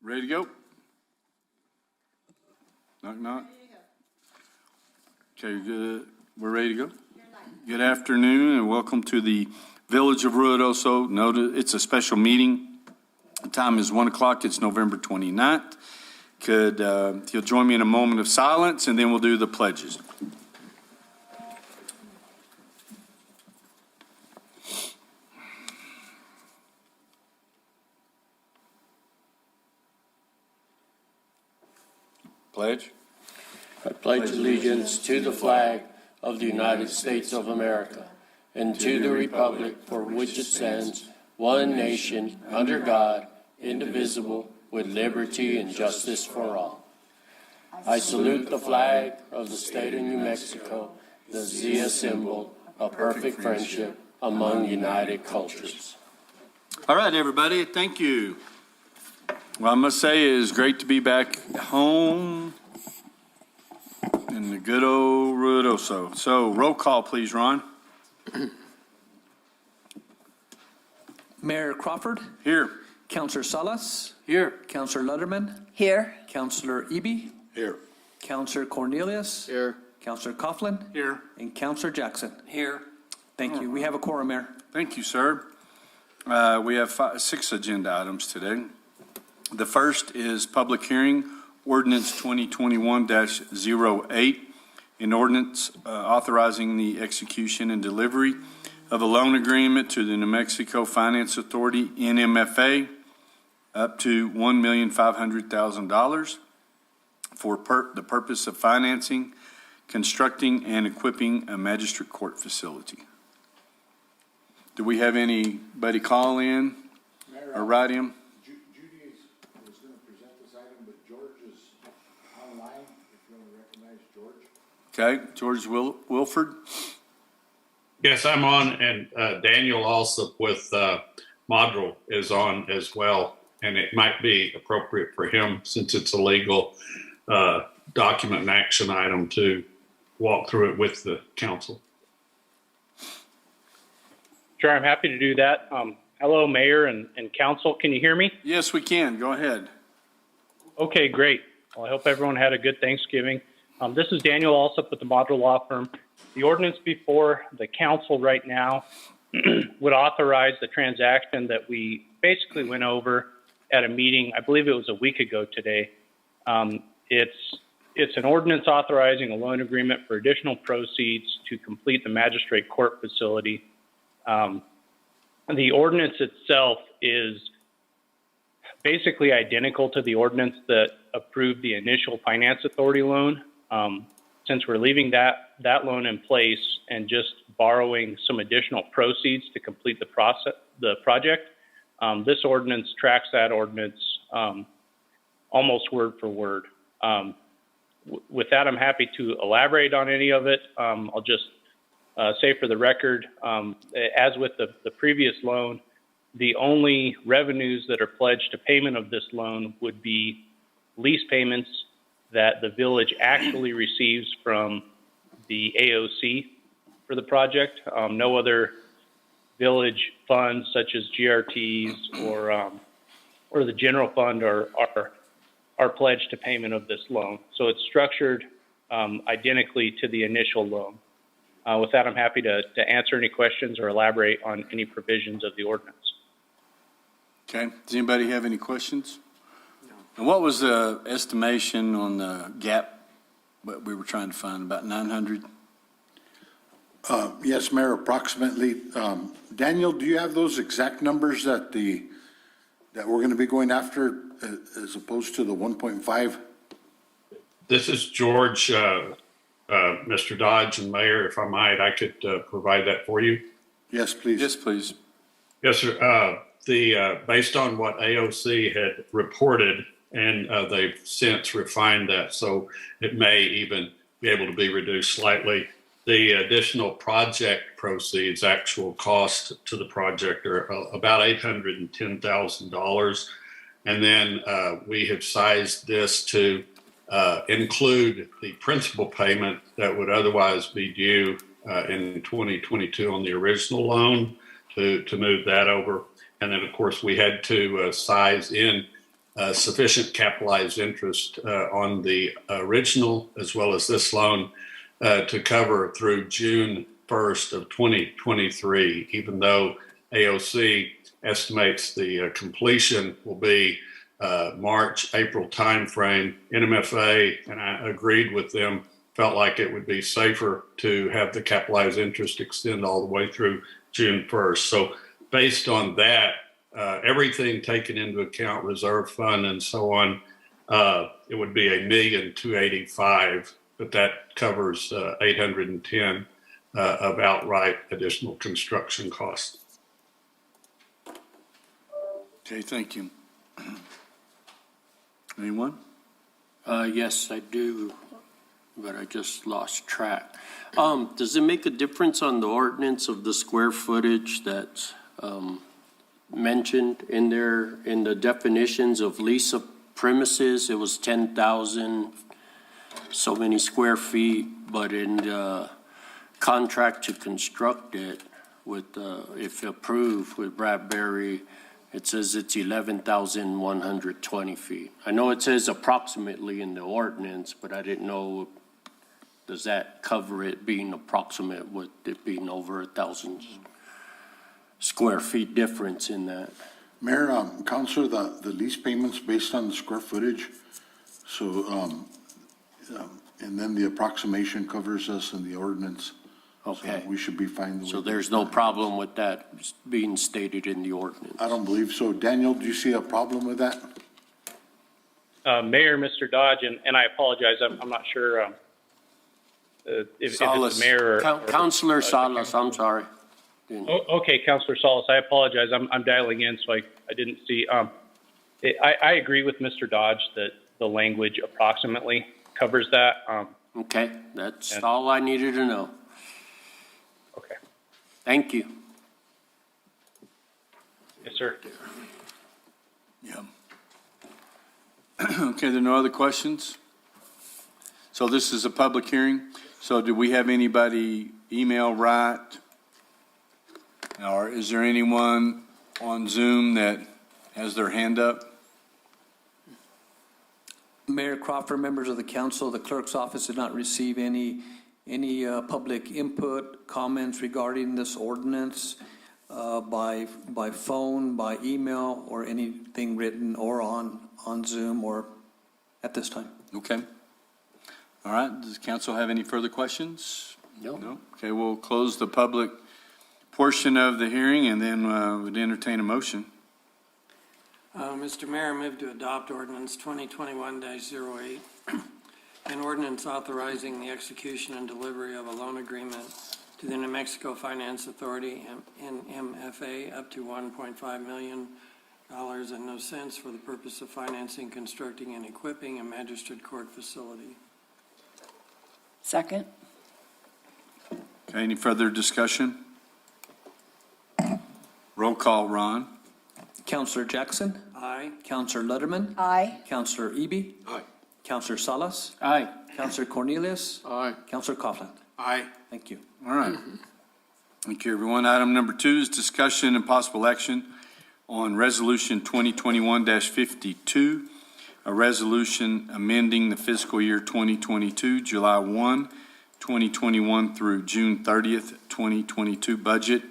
Ready to go? Knock, knock. Okay, good. We're ready to go. Good afternoon and welcome to the Village of Ruidoso. Note it's a special meeting. The time is 1 o'clock. It's November 29th. You'll join me in a moment of silence and then we'll do the pledges. Pledge. I pledge allegiance to the flag of the United States of America and to the republic for which it stands, one nation, under God, indivisible, with liberty and justice for all. I salute the flag of the state of New Mexico, the Zia symbol of perfect friendship among united cultures. All right, everybody, thank you. Well, I must say it is great to be back home in the good old Ruidoso. So roll call, please, Ron. Mayor Crawford. Here. Councillor Salas. Here. Councillor Lutterman. Here. Councillor Eby. Here. Councillor Cornelius. Here. Councillor Coughlin. Here. And Councillor Jackson. Here. Thank you. We have a quorum, Mayor. Thank you, sir. We have 6 agenda items today. The first is public hearing, Ordinance 2021-08, an ordinance authorizing the execution and delivery of a loan agreement to the New Mexico Finance Authority, NMFA, up to $1,500,000 for the purpose of financing, constructing, and equipping a magistrate court facility. Do we have anybody call in or write in? Judy is going to present this item, but George is online, if you want to recognize George. Okay, George Wilford. Yes, I'm on, and Daniel also with Modrel is on as well, and it might be appropriate for him, since it's a legal document and action item, to walk through it with the council. Sure, I'm happy to do that. Hello, Mayor and Council. Can you hear me? Yes, we can. Go ahead. Okay, great. Well, I hope everyone had a good Thanksgiving. This is Daniel Alsop with the Modrel Law Firm. The ordinance before the council right now would authorize the transaction that we basically went over at a meeting, I believe it was a week ago today. It's an ordinance authorizing a loan agreement for additional proceeds to complete the magistrate court facility. The ordinance itself is basically identical to the ordinance that approved the initial finance authority loan. Since we're leaving that loan in place and just borrowing some additional proceeds to complete the project, this ordinance tracks that ordinance almost word for word. With that, I'm happy to elaborate on any of it. I'll just say for the record, as with the previous loan, the only revenues that are pledged to payment of this loan would be lease payments that the village actually receives from the AOC for the project. No other village funds such as GRTs or the general fund are pledged to payment of this loan. So it's structured identically to the initial loan. With that, I'm happy to answer any questions or elaborate on any provisions of the ordinance. Okay. Does anybody have any questions? No. And what was the estimation on the gap that we were trying to find, about 900? Yes, Mayor, approximately. Daniel, do you have those exact numbers that we're going to be going after as opposed to the 1.5? This is George. Mr. Dodge and Mayor, if I might, I could provide that for you. Yes, please. Yes, please. Yes, sir. Based on what AOC had reported, and they've since refined that, so it may even be able to be reduced slightly. The additional project proceeds, actual cost to the project, are about $810,000. And then we have sized this to include the principal payment that would otherwise be due in 2022 on the original loan to move that over. And then, of course, we had to size in sufficient capitalized interest on the original as well as this loan to cover through June 1st of 2023, even though AOC estimates the completion will be March, April timeframe. NMFA, and I agreed with them, felt like it would be safer to have the capitalized interest extend all the way through June 1st. So based on that, everything taken into account, reserve fund and so on, it would be $1,285,000, but that covers $810 of outright additional construction costs. Okay, thank you. Anyone? Yes, I do, but I just lost track. Does it make a difference on the ordinance of the square footage that's mentioned in there, in the definitions of lease of premises? It was 10,000, so many square feet, but in the contract to construct it with, if approved with Bradbury, it says it's 11,120 feet. I know it says approximately in the ordinance, but I didn't know, does that cover it being approximate with it being over 1,000 square feet difference in that? Mayor, Counselor, the lease payments based on the square footage, so, and then the approximation covers us in the ordinance. Okay. So we should be fine. So there's no problem with that being stated in the ordinance? I don't believe so. Daniel, do you see a problem with that? Mayor, Mr. Dodge, and I apologize, I'm not sure if it's the mayor or Counselor Salas, I'm sorry. Okay, Counselor Salas, I apologize. I'm dialing in, so I didn't see. I agree with Mr. Dodge that the language approximately covers that. Okay, that's all I needed to know. Okay. Thank you. Yes, sir. Yeah. Okay, there are no other questions? So this is a public hearing. So do we have anybody email write? Or is there anyone on Zoom that has their hand up? Mayor Crawford, members of the council, the clerk's office did not receive any public input, comments regarding this ordinance by phone, by email, or anything written or on Zoom or at this time. Okay. All right, does the council have any further questions? No. Okay, we'll close the public portion of the hearing and then would entertain a motion. Mr. Mayor, I move to adopt ordinance 2021-08, an ordinance authorizing the execution and delivery of a loan agreement to the New Mexico Finance Authority, NMFA, up to $1.5 million and no cents for the purpose of financing, constructing, and equipping a magistrate court facility. Second. Okay, any further discussion? Roll call, Ron. Counselor Jackson, Aye. Counselor Letterman, Aye. Counselor Eby, Aye. Counselor Salas, Aye. Counselor Cornelius, Aye. Counselor Coughlin. Aye. Thank you. All right. Thank you, everyone. Item number 2 is discussion and possible action on Resolution 2021-52, a resolution amending the fiscal year 2022, July 1, 2021 through June 30th, 2022 budget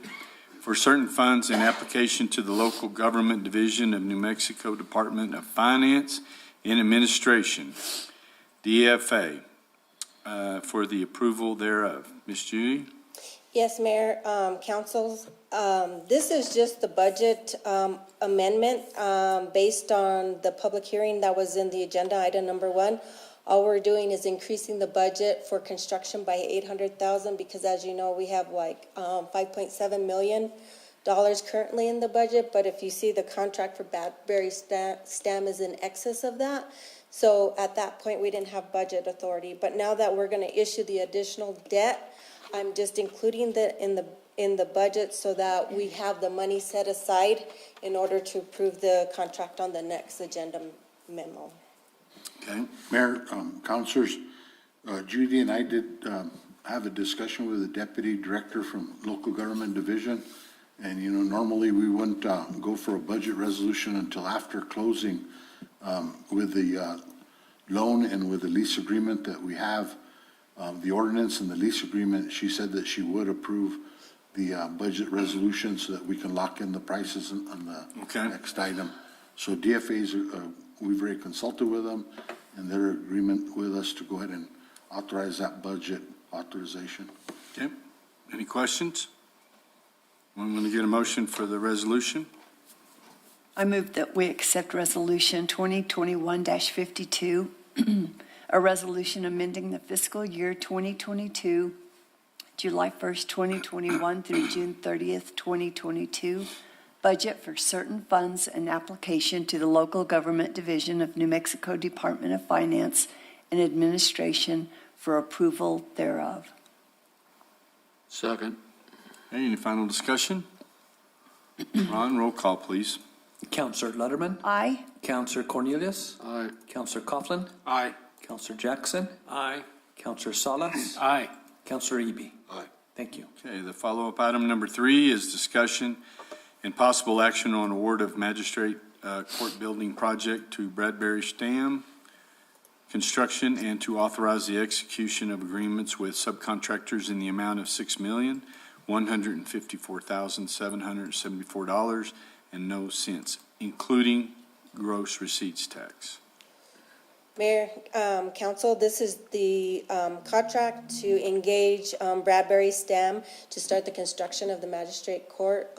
for certain funds and application to the Local Government Division of New Mexico Department of Finance and Administration, DFA, for the approval thereof. Ms. Judy? Yes, Mayor, councils, this is just the budget amendment based on the public hearing that was in the agenda, item number 1. All we're doing is increasing the budget for construction by $800,000 because, as you know, we have like $5.7 million currently in the budget. But if you see, the contract for Bradbury STEM is in excess of that. So at that point, we didn't have budget authority. But now that we're going to issue the additional debt, I'm just including that in the budget so that we have the money set aside in order to approve the contract on the next agenda memo. Okay. Mayor, Counselors, Judy and I did have a discussion with the Deputy Director from Local Government Division. And, normally we wouldn't go for a budget resolution until after closing. with the loan and with the lease agreement that we have, the ordinance and the lease agreement, she said that she would approve the budget resolution so that we can lock in the prices on the Okay. next item. So DFA's, we've already consulted with them, and their agreement with us to go ahead and authorize that budget authorization. Okay, any questions? I'm going to get a motion for the resolution. I move that we accept Resolution 2021-52, a resolution amending the fiscal year 2022, July 1st, 2021 through June 30th, 2022, budget for certain funds and application to the Local Government Division of New Mexico Department of Finance and Administration for approval thereof. Second. Okay, any final discussion? Ron, roll call, please. Counselor Letterman? Aye. Counselor Cornelius? Aye. Counselor Coughlin? Aye. Counselor Jackson? Aye. Counselor Salas? Aye. Counselor Eby? Aye. Thank you. Okay, the follow-up item number 3 is discussion and possible action on award of Magistrate Court Building Project to Bradbury Stam Construction and to authorize the execution of agreements with subcontractors in the amount of $6,154,774.00, including gross receipts tax. Mayor, council, this is the contract to engage Bradbury STEM to start the construction of the magistrate court.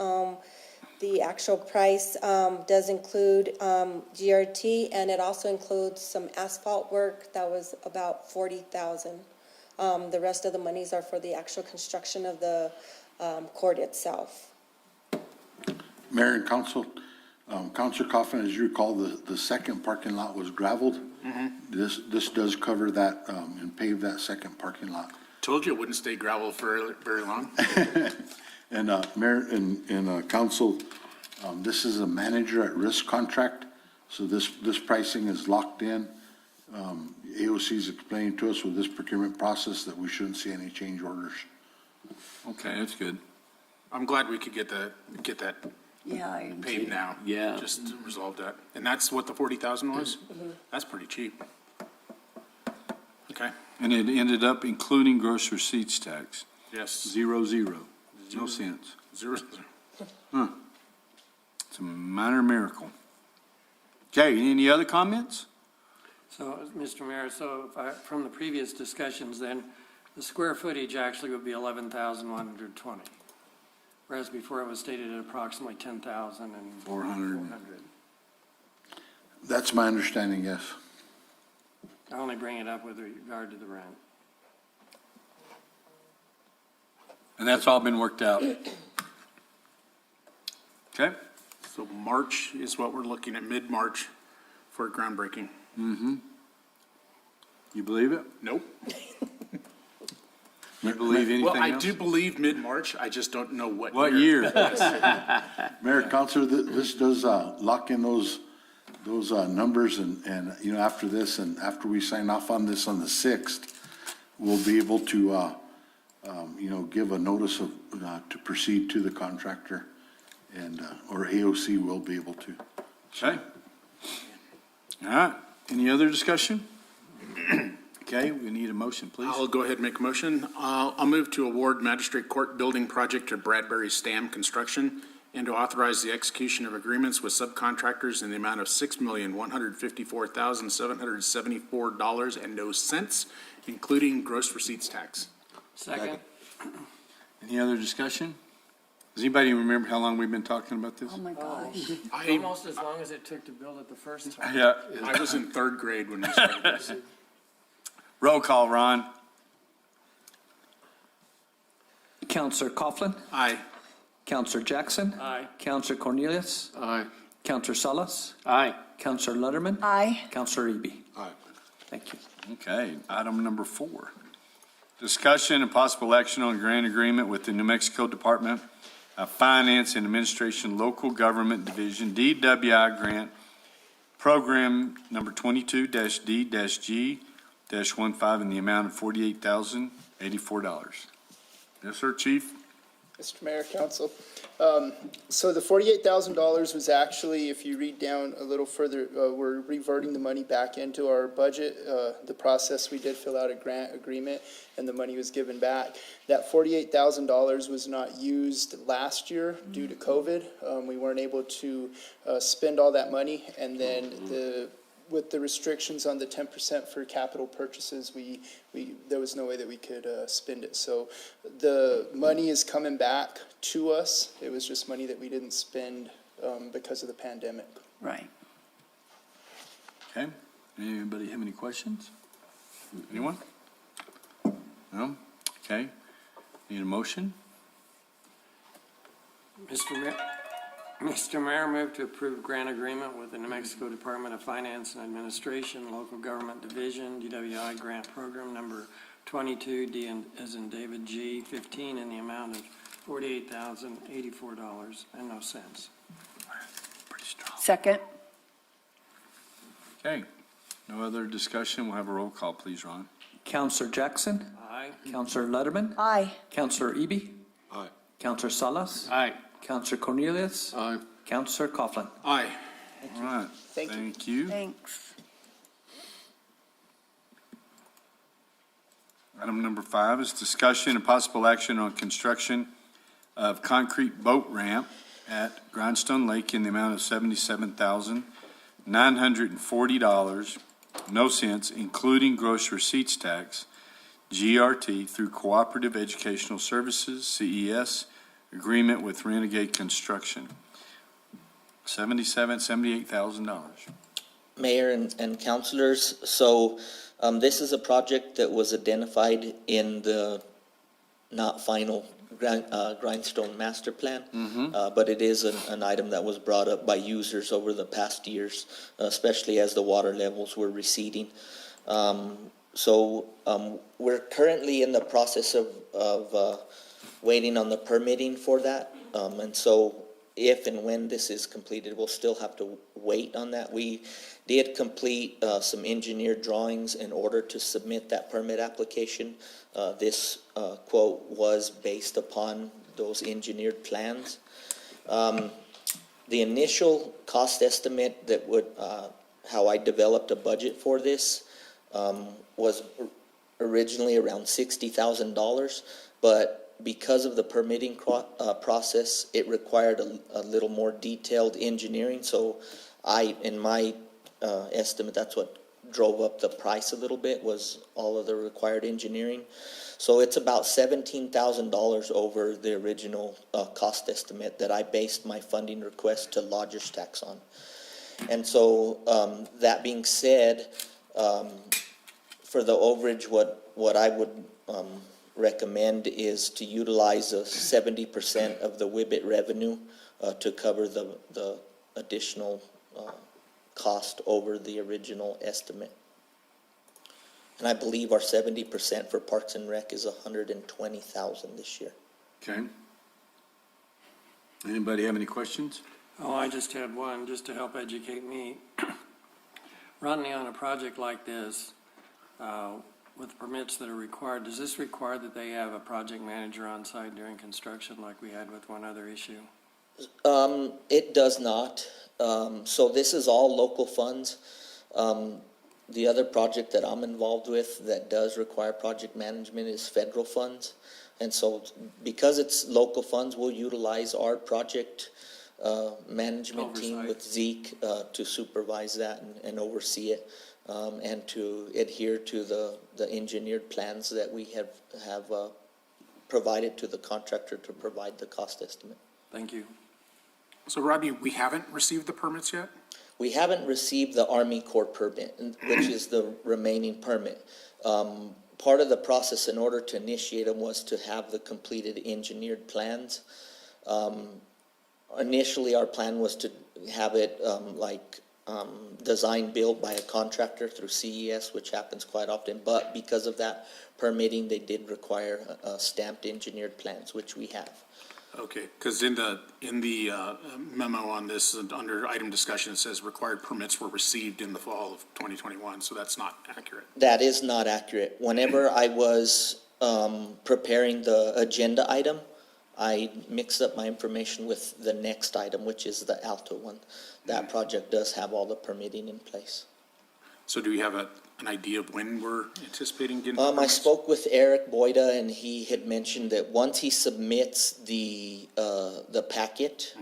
The actual price does include GRT, and it also includes some asphalt work that was about $40,000. The rest of the monies are for the actual construction of the court itself. Mayor and council, Counselor Coughlin, as you recall, the second parking lot was gravelled. This does cover that and pave that second parking lot. Told you it wouldn't stay gravel for very long. And Mayor and council, this is a manager at risk contract, so this pricing is locked in. AOC's explained to us with this procurement process that we shouldn't see any change orders. Okay, that's good. I'm glad we could get that Yeah, I am paved too. now. Yeah. Just to resolve that. And that's what the 40,000 was? That's pretty cheap. Okay, And it ended up including gross receipts tax, yes. 0, no cents. Zero. It's a minor miracle. Okay, any other comments? So, Mr. Mayor, from the previous discussions then, the square footage actually would be 11,120, whereas before it was stated at approximately 10,400. That's my understanding, yes. I only bring it up with regard to the rent. And that's all been worked out. Okay? So March is what we're looking at, mid-March for groundbreaking. You believe it? Nope. You believe anything else? Well, I do believe mid-March, I just don't know what What year. year? Mayor, Counselor, this does lock in those numbers, and you know, after this, and after we sign off on this on the 6th, we'll be able to, you know, give a notice of, to proceed to the contractor, and, or AOC will be able to. Okay. All right. Any other discussion? Okay, we need a motion, please. I'll go ahead and make a motion. I'll move to award Magistrate Court Building Project to Bradbury Stam Construction and to authorize the execution of agreements with subcontractors in the amount of $6,154,774.00, including gross receipts tax. Second. Any other discussion? Does anybody remember how long we've been talking about this? Oh, my gosh. Almost as long as it took to build it the first time. Yeah. I was in third grade when we started this. Roll call, Ron. Counselor Coughlin? Aye. Counselor Jackson? Aye. Counselor Cornelius? Aye. Counselor Salas? Aye. Counselor Letterman? Aye. Counselor Eby? Aye. Thank you. Okay, item number 4. Discussion and possible action on grant agreement with the New Mexico Department of Finance and Administration Local Government Division, DWI Grant, Program number 22-D-G-15 in the amount of $48,084. Yes, sir, Chief? Mr. Mayor, Council. So the $48,000 was actually, if you read down a little further, we're reverting the money back into our budget. The process, we did fill out a grant agreement and the money was given back. That $48,000 was not used last year due to COVID. We weren't able to spend all that money, and then with the restrictions on the 10% for capital purchases, there was no way that we could spend it. So the money is coming back to us. It was just money that we didn't spend because of the pandemic. Right. Okay, anybody have any questions? Anyone? No? Okay, need a motion? Mr. Mayor, move to approve grant agreement with the New Mexico Department of Finance and Administration, Local Government Division, DWI Grant Program Number 22, D as in David G. 15, in the amount of $48,084 and no cents. Pretty strong. Second. Okay, no other discussion. We'll have a roll call, please, Ron. Counselor Jackson, Aye. Counselor Letterman, Aye. Counselor Eby, Aye. Counselor Salas, Aye. Counselor Cornelius, Aye. Counselor Coughlin. Aye. All right, Thank you. thank you. Thanks. Item number 5 is discussion and possible action on construction of concrete boat ramp at Grindstone Lake in the amount of $77,940, no cents, including gross receipts tax, GRT, through Cooperative Educational Services, CES, agreement with Renegade Construction. $78,000. Mayor and councilors, so this is a project that was identified in the not final Grindstone Master Plan, but it is an item that was brought up by users over the past years, especially as the water levels were receding. So we're currently in the process of waiting on the permitting for that, and so if and when this is completed, we'll still have to wait on that. We did complete some engineered drawings in order to submit that permit application. This quote was based upon those engineered plans. The initial cost estimate that would, how I developed a budget for this, was originally around $60,000, but because of the permitting process, it required a little more detailed engineering. So in my estimate, that's what drove up the price a little bit, was all of the required engineering. So it's about $17,000 over the original cost estimate that I based my funding request to lodger's tax on. And so that being said, for the overage, what I would recommend is to utilize 70% of the WIBIT revenue to cover the additional cost over the original estimate. And I believe our 70% for Parks and Rec is $120,000 this year. Okay. Anybody have any questions? Oh, I just had one, just to help educate me. Running on a project like this, with permits that are required, does this require that they have a project manager on site during construction like we had with one other issue? It does not. So this is all local funds. The other project that I'm involved with that does require project management is federal funds. And so because it's local funds, we'll utilize our project management team with Zeke to supervise that and oversee it, and to adhere to the engineered plans that we have provided to the contractor to provide the cost estimate. Thank you. So Robbie, we haven't received the permits yet? We haven't received the Army Corps permit, which is the remaining permit. Part of the process in order to initiate them was to have the completed engineered plans. Initially, our plan was to have it design built by a contractor through CES, which happens quite often. But because of that permitting, they did require stamped engineered plans, which we have. Okay, because in the memo on this, under item discussion, it says required permits were received in the fall of 2021, so that's not accurate. That is not accurate. Whenever I was preparing the agenda item, I mixed up my information with the next item, which is the Alto one. That project does have all the permitting in place. So do we have an idea of when we're anticipating getting? I permits? spoke with Eric Boyda, and he had mentioned that once he submits the packet,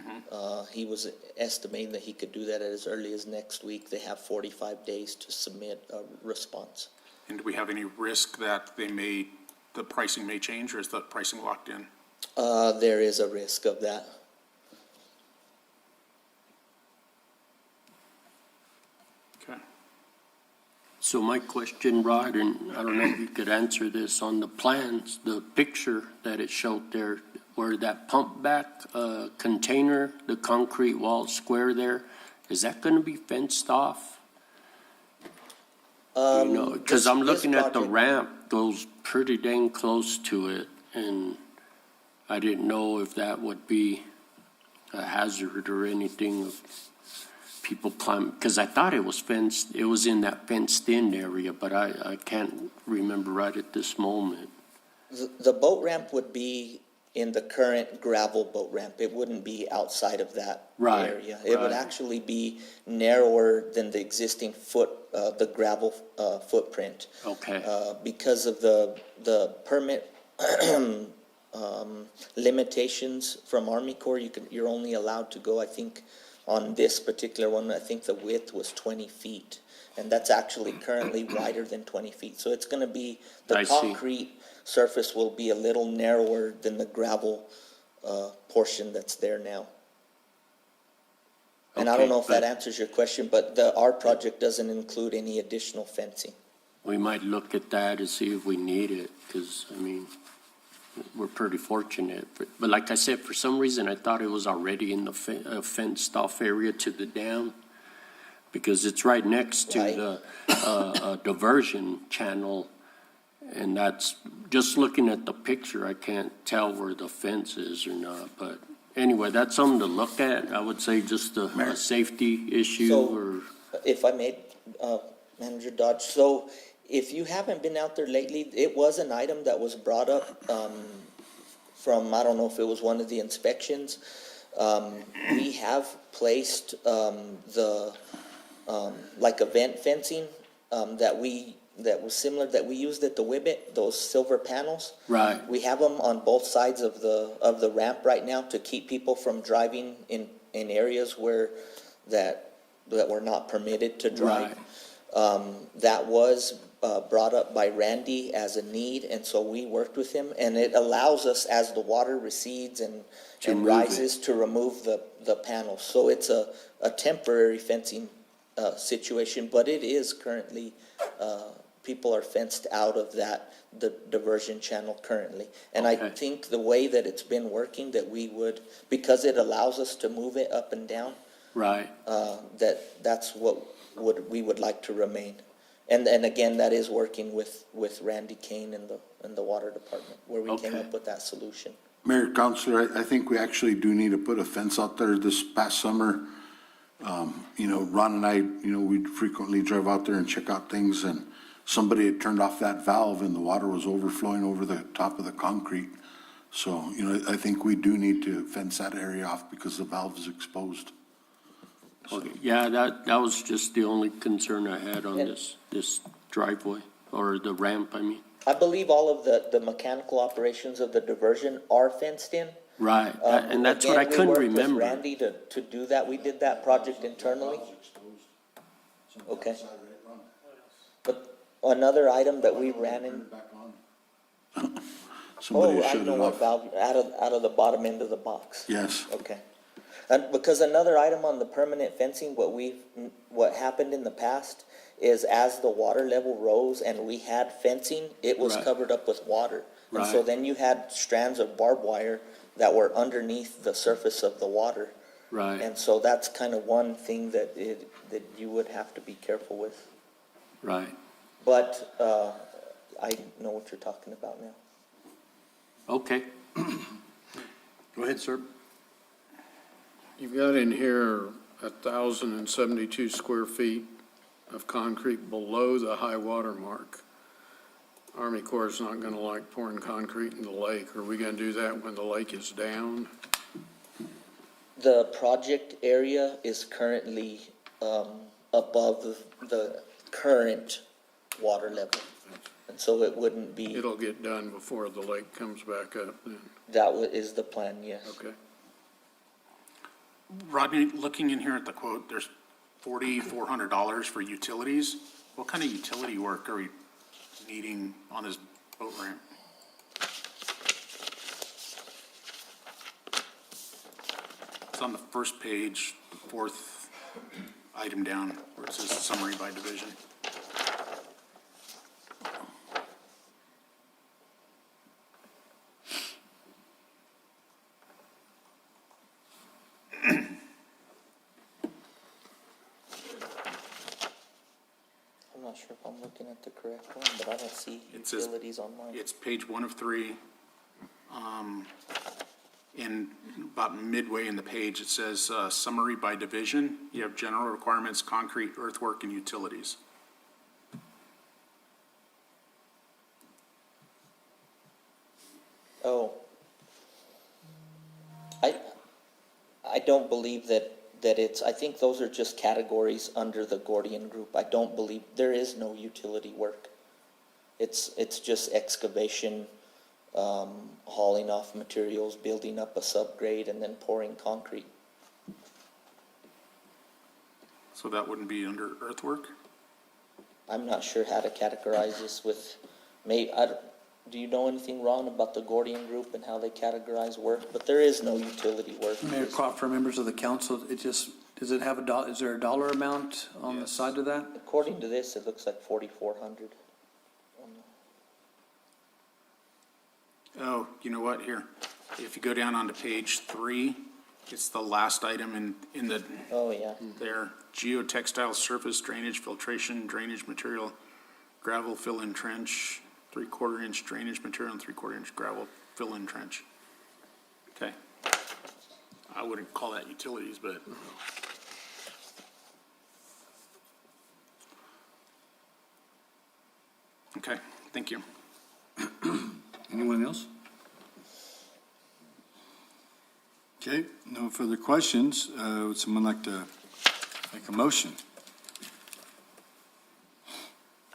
he was estimating that he could do that as early as next week. They have 45 days to submit a response. And do we have any risk that the pricing may change, or is the pricing locked in? There is a risk of that. Okay. So my question, Rod, and I don't know if you could answer this, on the plans, the picture that it showed there, where that pump back container, the concrete wall square there, is that going to be fenced off? You know, because I'm looking at the ramp, goes pretty dang close to it, and I didn't know if that would be a hazard or anything of people climb, because I thought it was fenced, it was in that fenced-in area, but I can't remember right at this moment. The boat ramp would be in the current gravel boat ramp. It wouldn't be outside of that Right, area. It would right. actually be narrower than the existing the gravel footprint. Okay, Because of the permit limitations from Army Corps, you're only allowed to go, I think, on this particular one, I think the width was 20 feet. And that's actually currently wider than 20 feet. So it's gonna be, the I see. concrete surface will be a little narrower than the gravel portion that's there now. And I Okay, don't know if that but- answers your question, but our project doesn't include any additional fencing. we might look at that and see if we need it, because, I mean, we're pretty fortunate. But like I said, for some reason, I thought it was already in the fenced-off area to the dam, because it's right next to Right. the diversion channel. And that's, just looking at the picture, I can't tell where the fence is or not. But anyway, that's something to look at. I would say just a safety issue So- or, If I may, Manager Dodge, so if you haven't been out there lately, it was an item that was brought up from, I don't know if it was one of the inspections. We have placed like event fencing that was similar, that we used at the Wibbit, those silver panels. right, We have them on both sides of the ramp right now to keep people from driving in areas that were not permitted to drive. That was brought up by Randy as a need, and so we worked with him, and it allows us, as the water recedes and move rises, to remove the panels. So it's a temporary fencing situation, but it is currently, people are fenced out of the diversion channel currently. And I Okay. think the way that it's been working, that we would, because it allows us to move it up and down, right. that's what we would like to remain. And again, that is working with Randy Kane and the water department, where we came Okay. up with that solution. Mayor, Counselor, I think we actually do need to put a fence out there this past summer. You know, Ron and I, we'd frequently drive out there and check out things, and somebody had turned off that valve and the water was overflowing over the top of the concrete. So, I think we do need to fence that area off because the valve is exposed. Okay, yeah, that was just the only concern I had on this driveway, or the ramp, I mean. I believe all of the mechanical operations of the diversion are fenced in. Right, and that's what I Again, couldn't we worked with remember. Randy to do that. We did that project internally. Okay. But another item that we ran in, Somebody I shut know it what off. valve, out of the bottom end of the box. Yes. Okay. And because another item on the permanent fencing, what happened in the past is, as the water level rose and we had fencing, it was Right. covered up with water. And so Right. then you had strands of barbed wire that were underneath the surface of the water. Right, And so that's kind of one thing that you would have to be careful with. right. But I know what you're talking about now. Okay. Go ahead, sir. You've got in here 1,072 square feet of concrete below the high water mark. Army Corps is not gonna like pouring concrete in the lake. Are we gonna do that when the lake is down? The project area is currently above the current water level. And so it wouldn't be, It'll get done before the lake comes back up then, is the plan, yes. okay? Rodney, looking in here at the quote, there's $4,400 for utilities. What kind of utility work are we needing on this boat ramp? It's on the first page, the fourth item down, where it says summary by division. I'm not sure if I'm looking at the correct one, but I don't see It says- utilities on mine. It's page 1 of 3. In about midway in the page, it says summary by division. You have general requirements, concrete, earthwork, and utilities. Oh. I don't believe that it's, I think those are just categories under the Gordian group. I don't believe, there is no utility work. It's just excavation, hauling off materials, building up a subgrade, and then pouring concrete. So that wouldn't be under earthwork? I'm not sure how to categorize this with, do you know anything, Ron, about the Gordian group and how they categorize work? But there is no utility work. Mayor Crawford, members of the council, does it have is there a dollar amount on the side of that? According to this, it looks like 4,400. Oh, you know what, here, if you go down onto page 3, it's the last item in the, Oh, yeah. there, geotextile surface drainage, filtration, drainage material, gravel fill-in trench, 3/4 inch drainage material, and 3/4 inch gravel fill-in trench. Okay. I wouldn't call that utilities, but. Okay, thank you. Anyone else? Okay, no further questions. Would someone like to make a motion?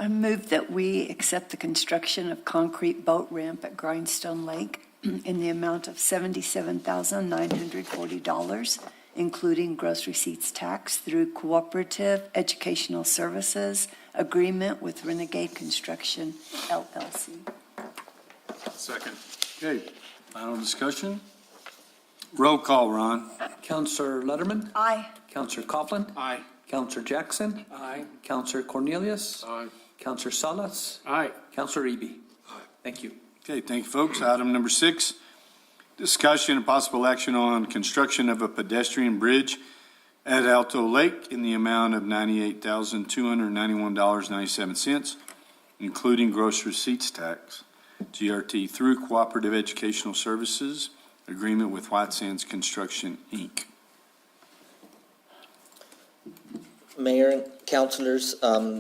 I move that we accept the construction of concrete boat ramp at Grindstone Lake in the amount of $77,940, including gross receipts tax through Cooperative Educational Services Agreement with Renegade Construction, LLC. Second. Okay, final discussion? Roll call, Ron. Counselor Letterman? Aye. Counselor Coughlin? Aye. Counselor Jackson? Aye. Counselor Cornelius? Aye. Counselor Salas? Aye. Counselor Eby? Thank you. Okay, thank you, folks. Item number 6, discussion and possible action on construction of a pedestrian bridge at Alto Lake in the amount of $98,291.97, including gross receipts tax, GRT, through Cooperative Educational Services Agreement with White Sands Construction, Inc. Mayor and councilors,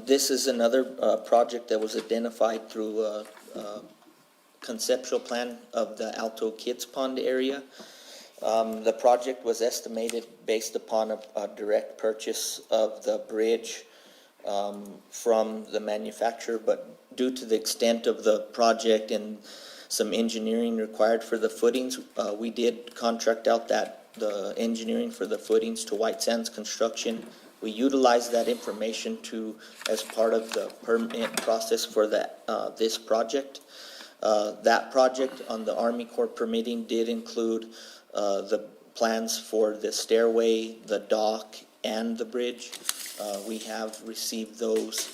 this is another project that was identified through a conceptual plan of the Alto Kids Pond area. The project was estimated based upon a direct purchase of the bridge from the manufacturer, but due to the extent of the project and some engineering required for the footings, we did contract out the engineering for the footings to White Sands Construction. We utilized that information as part of the permit process for this project. That project on the Army Corps permitting did include the plans for the stairway, the dock, and the bridge. We have received those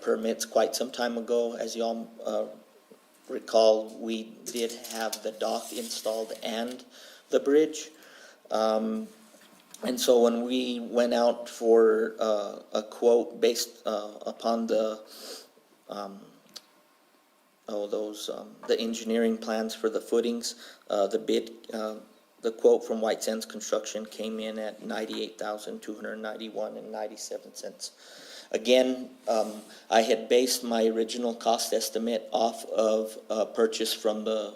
permits quite some time ago. As you all recall, we did have the dock installed and the bridge. And so when we went out for a quote based upon the engineering plans for the footings, the quote from White Sands Construction came in at $98,291.97. Again, I had based my original cost estimate off of purchase from the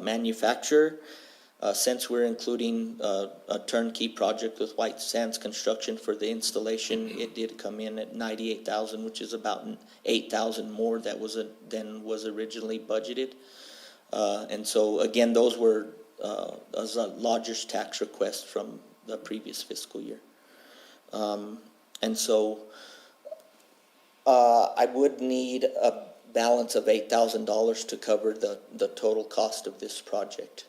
manufacturer. Since we're including a turnkey project with White Sands Construction for the installation, it did come in at $98,000, which is about $8,000 more than was originally budgeted. And so again, those were as a lodger's tax request from the previous fiscal year. And so I would need a balance of $8,000 to cover the total cost of this project.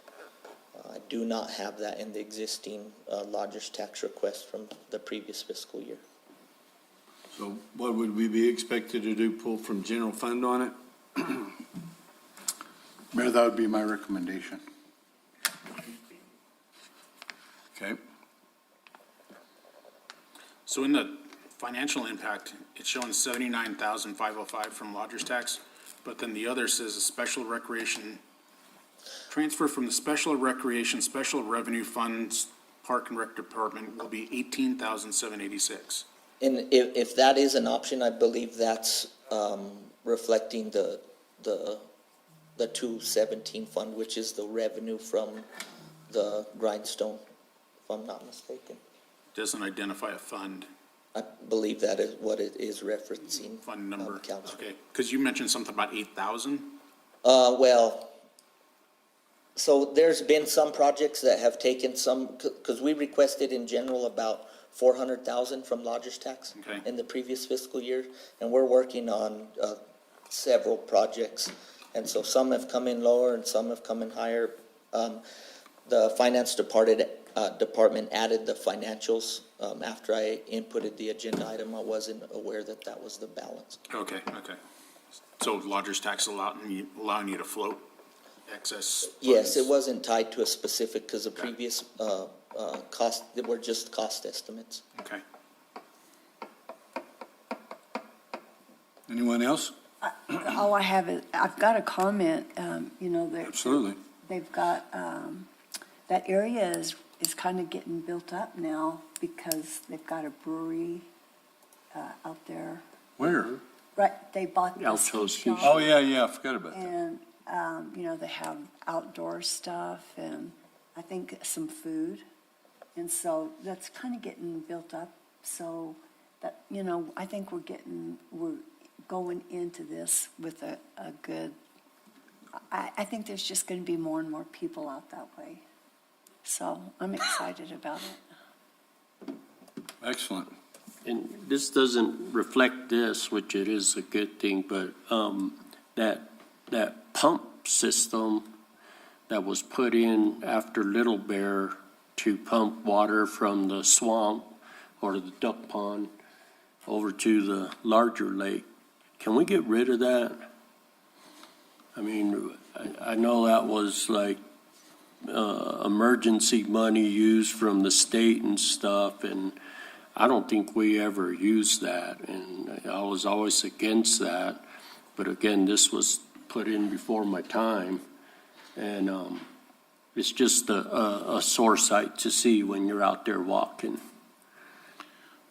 I do not have that in the existing lodger's tax request from the previous fiscal year. So what would we be expected to do, pull from general fund on it? Mayor, that would be my recommendation. Okay. So in the financial impact, it's showing 79,505 from lodger's tax, but then the other says a special recreation, transfer from the special recreation, special revenue funds, park and rec department will be 18,786. And if that is an option, I believe that's reflecting the 217 fund, which is the revenue from the grindstone, if I'm not mistaken. Doesn't identify a fund, I believe that is what it is referencing. fund number. Council. Okay, because you mentioned something about 8,000? Well, so there's been some projects that have taken some, because we requested in general about 400,000 from lodger's tax Okay. in the previous fiscal year, and we're working on several projects. And so some have come in lower and some have come in higher. The finance department added the financials. After I inputted the agenda item, I wasn't aware that that was the balance. Okay. So lodger's tax allowing you to float excess? Yes, it funds? wasn't tied to a specific, because the previous cost, they were just cost estimates. Okay. Anyone else? All I have is, I've got a comment, Absolutely. they've got, that area is kind of getting built up now because they've got a brewery out there. Where? Right, they bought the Alto ski shop. Oh, yeah, I forgot about that. And, they have outdoor stuff and I think some food. And so that's kind of getting built up. So that, I think we're going into this with a good, I think there's just going to be more and more people out that way. So I'm excited about it. Excellent. And this doesn't reflect this, which it is a good thing, but that pump system that was put in after Little Bear to pump water from the swamp or the duck pond over to the larger lake, can we get rid of that? I mean, I know that was like emergency money used from the state and stuff, and I don't think we ever used that, and I was always against that. But again, this was put in before my time, and it's just a sore sight to see when you're out there walking.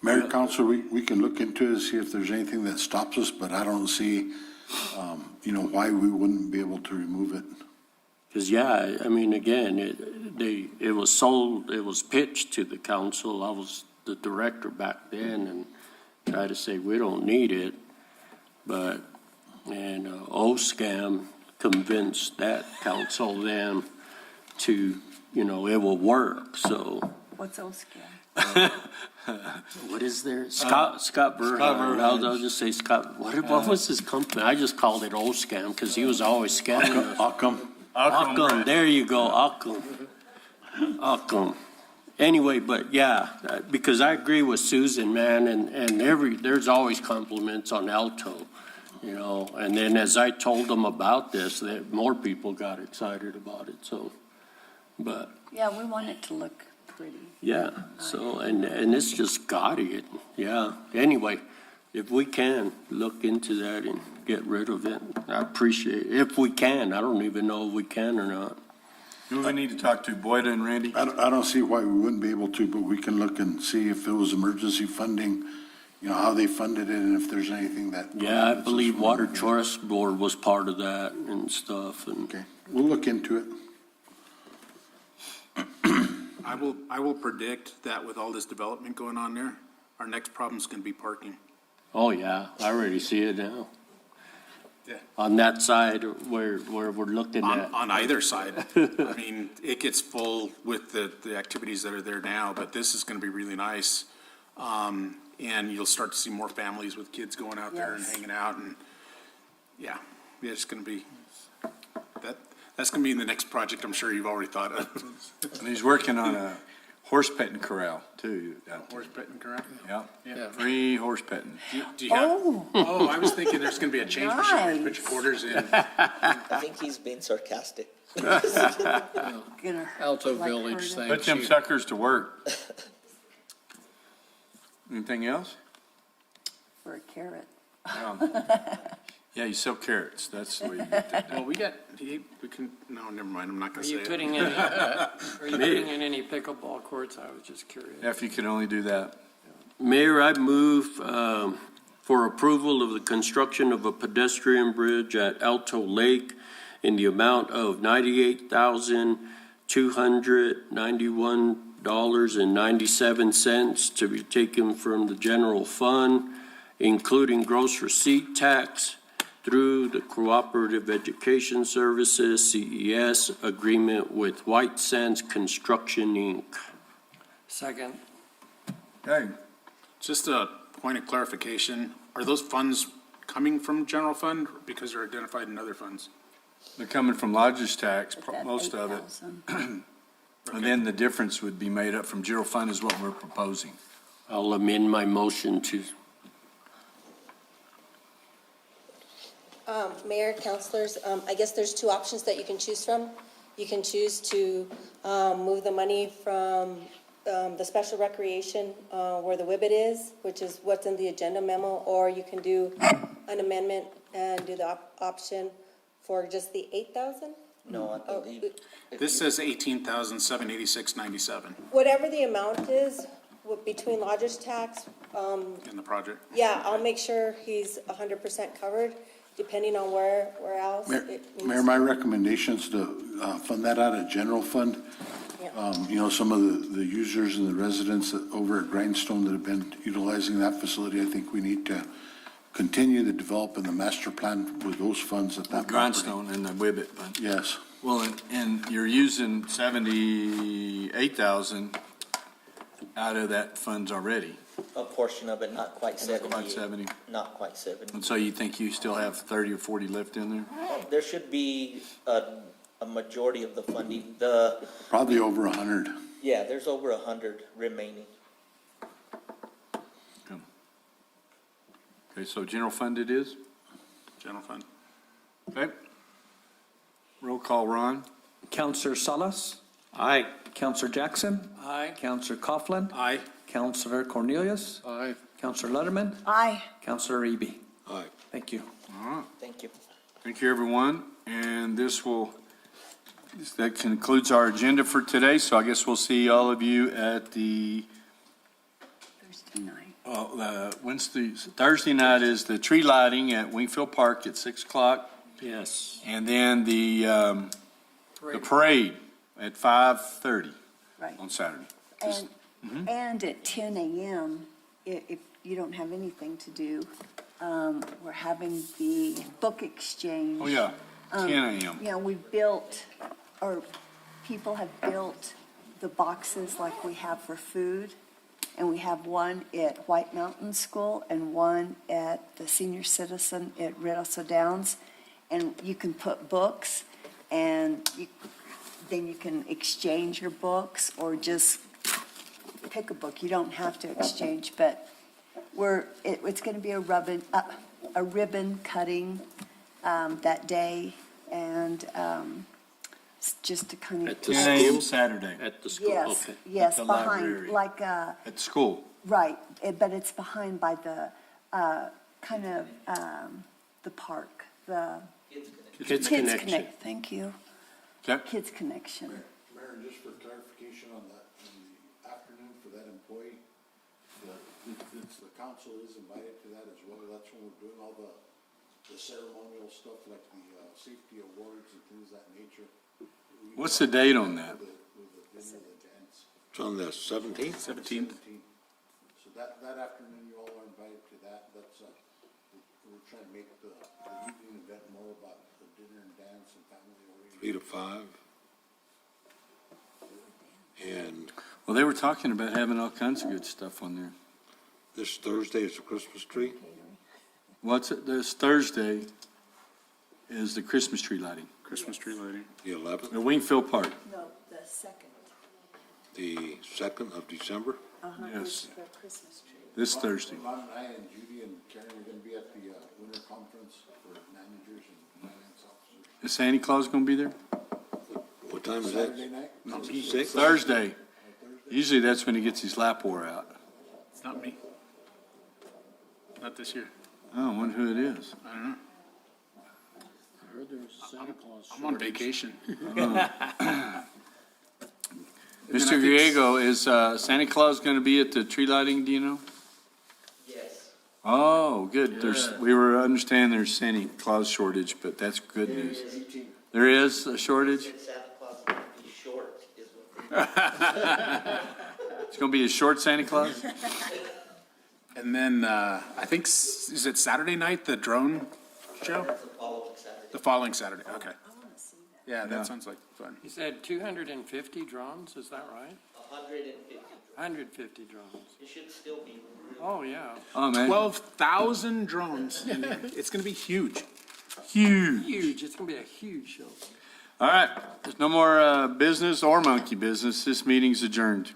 Mayor, Council, we can look into it, see if there's anything that stops us, but I don't see, why we wouldn't be able to remove it. Because, yeah, I mean, again, it was sold, it was pitched to the council. I was the director back then and tried to say, we don't need it. And OSCAM convinced that council then to, it will work, so. What's OSCAM? What is there? Scott Verheyen. I'll just say Scott. What was his company? I just called it OSCAM because he was always scamming. Occam. There you go, Occam. Anyway, but yeah, because I agree with Susan, man, and there's always compliments on Alto, and then as I told them about this, that more people got excited about it, so, but. Yeah, we want it to look pretty. Yeah, so, and it's just gaudy, yeah. Anyway, if we can look into that and get rid of it, I appreciate it. If we can, I don't even know if we can or not. Who do we need to talk to, Boyda and Randy? I don't see why we wouldn't be able to, but we can look and see if there was emergency funding, you know, how they funded it and if there's anything that. Yeah, I believe Water Choice Board was part of that and stuff, and Okay, we'll look into it. I will predict that with all this development going on there, our next problem's gonna be parking. oh yeah, I already see it now. Yeah. On that side where we're looking at. On either side. I mean, it gets full with the activities that are there now, but this is gonna be really nice. And you'll start to see more families with kids going out there and Yes. hanging out and, yeah, it's gonna be, that's gonna be in the next project I'm sure you've already thought of. And he's working on a horse petting corral too. out there. Horse petting corral? Yeah, free horse petting. Do you have, oh, I was thinking there's gonna be a change machine where you put your quarters in. I think he's being sarcastic. Gonna Alto like Village, hurt Put thank them you. suckers to work. Anything else? for a carrot. Yeah, you sell carrots. That's the way you get that. Well, we can, no, never mind, I'm not Are gonna you say it. putting any, are you putting in any pickleball courts? I was just curious. Yeah, if you could only do that. Mayor, I move for approval of the construction of a pedestrian bridge at Alto Lake in the amount of $98,291.97 to be taken from the general fund, including gross receipt tax through the Cooperative Education Services, CES, agreement with White Sands Construction, Inc. Second, Okay. Just a point of clarification, are those funds coming from general fund because they're identified in other funds? They're coming from lodger's tax, But that most of it. 8,000. And then the difference would be made up from general fund is what we're proposing. I'll amend my motion to, Mayor, councilors, I guess there's two options that you can choose from. You can choose to move the money from the special recreation where the WIBIT is, which is what's in the agenda memo, or you can do an amendment and do the option for just the 8,000? No, I believe. This says 18,786.97 Whatever the amount is, between lodger's tax, in the project. yeah, I'll make sure he's 100% covered, depending on where else. it needs Mayor, to my be. recommendation is to fund that out of general fund. You know, some of the users and the residents over at Grindstone that have been utilizing that facility, I think we need to continue the development of the master plan with those funds at that property. Grindstone and the Whibbit fund. Yes. Well, and you're using 78,000 out of that funds already. A portion of it, not quite 70. About 70. Not quite 70. And so you think you still have 30 or 40 left in there? There should be a majority of the funding. Probably over 100. Yeah, there's over 100 remaining. Okay, so general fund it is? General fund. Okay. Roll call, Ron. Counselor Salas, aye. Counselor Jackson, aye. Counselor Coughlin, Aye. Counselor Cornelius, Aye. Counselor Letterman, Aye. Counselor Eby. Aye. Thank you. Thank you. Thank you, everyone. And that concludes our agenda for today. So I guess we'll see all of you at the, Thursday night. Thursday night is the tree lighting at Wingfield Park at 6 o'clock. Yes. And then the parade at 5:30 Right. on Saturday. And at 10 a.m., if you don't have anything to do, we're having the book exchange. Oh, yeah, 10 a.m. You know, we've built, or people have built the boxes like we have for food. And we have one at White Mountain School and one at the Senior Citizen at Riddleso Downs. And you can put books and then you can exchange your books or just pick a book. You don't have to exchange, but it's going to be a ribbon cutting that day, and just to kind of. At the 10 a.m. school? Saturday At the school, Yes, okay. yes, the behind, library. like, At the school. right, but it's behind by the, kind of, the park, the Kids Kids Connection. Connect, thank you, Okay. Kids Connection. Mayor, just for clarification on that, in the afternoon for that employee, It's, the council is invited to that as well. That's when we're doing all the ceremonial stuff like the, safety awards and things of that nature. What's the date on that? With the dinner, the dance. It's on the 17th? 17th. So that afternoon, you all are invited to that. That's, we're trying to make the evening event more about the dinner and dance and family oriented. 3 to 5. And Well, they were talking about having all kinds of good stuff on there. this Thursday is the Christmas tree? What's it, this Thursday is the Christmas tree lighting Christmas tree lighting. The 11th, at Wingfield Park. No, the second. the 2nd of December? Yes, The Christmas tree. this Thursday. Ron and I and Judy and Karen are gonna be at the, winter conference for managers and finance officers. Is Santa Claus going to be there? What time is that? Saturday night? 6? Thursday. Usually that's when he gets his lap wore out. It's not me. Not this year. Oh, I wonder who it is. I don't know. I heard there's Santa Claus. I'm on vacation. Mr. Griego, is Santa Claus going to be at the tree lighting, do you know? Yes. Oh, good. We were understanding there's Santa Claus shortage, but that's good news. There is a shortage? Santa Claus will be short is what It's going to be a short Santa Claus? And then, I think, is it Saturday night, the drone show? the following Saturday. The following Saturday, okay. I want to see that. Yeah, Yeah. that sounds like fun. You said 250 drones, is that right? 150. 150 drones. It should still be really Oh, yeah. Oh, man. 12,000 drones. It's going to be huge. Huge. Huge, it's going to be a huge show. All right. There's no more business or monkey business. This meeting's adjourned.